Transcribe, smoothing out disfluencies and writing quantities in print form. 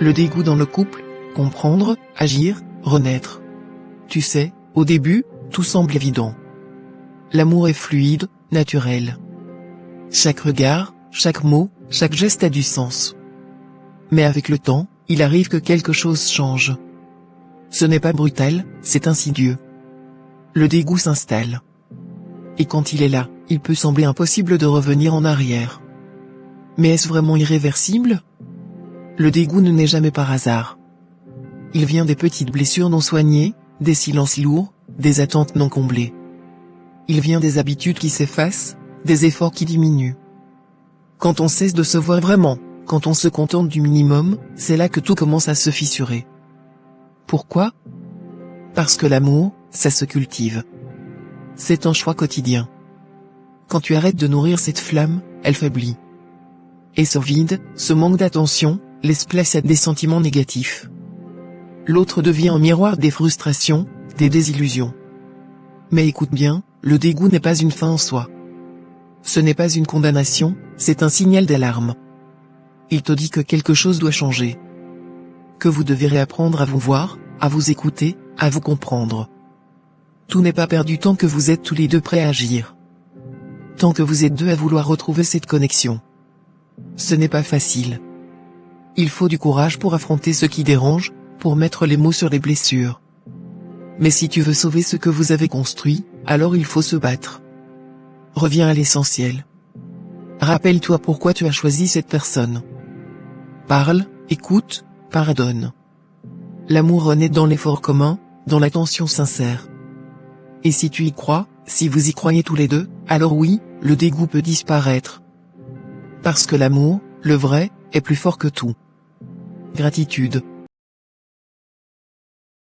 Le dégoût dans le couple, comprendre, agir, renaître. Tu sais, au début, tout semble évident. L'amour est fluide, naturel. Chaque regard, chaque mot, chaque geste a du sens. Mais avec le temps, il arrive que quelque chose change. Ce n'est pas brutal, c'est insidieux. Le dégoût s'installe. Et quand il est là, il peut sembler impossible de revenir en arrière. Mais est-ce vraiment irréversible ? Le dégoût ne naît jamais par hasard. Il vient des petites blessures non soignées, des silences lourds, des attentes non comblées. Il vient des habitudes qui s'effacent, des efforts qui diminuent. Quand on cesse de se voir vraiment, quand on se contente du minimum, c'est là que tout commence à se fissurer. Pourquoi ? Parce que l'amour, ça se cultive. C'est un choix quotidien. Quand tu arrêtes de nourrir cette flamme, elle faiblit. Et ce vide, ce manque d'attention, laisse place à des sentiments négatifs. L'autre devient un miroir des frustrations, des désillusions. Mais écoute bien, le dégoût n'est pas une fin en soi. Ce n'est pas une condamnation, c'est un signal d'alarme. Il te dit que quelque chose doit changer. Que vous devez réapprendre à vous voir, à vous écouter, à vous comprendre. Tout n'est pas perdu tant que vous êtes tous les deux prêts à agir. Tant que vous êtes deux à vouloir retrouver cette connexion. Ce n'est pas facile. Il faut du courage pour affronter ce qui dérange, pour mettre les mots sur les blessures. Mais si tu veux sauver ce que vous avez construit, alors il faut se battre. Reviens à l'essentiel. Rappelle-toi pourquoi tu as choisi cette personne. Parle, écoute, pardonne. L'amour renaît dans l'effort commun, dans l'attention sincère. Et si tu y crois, si vous y croyez tous les deux, alors oui, le dégoût peut disparaître. Parce que l'amour, le vrai, est plus fort que tout. Gratitude.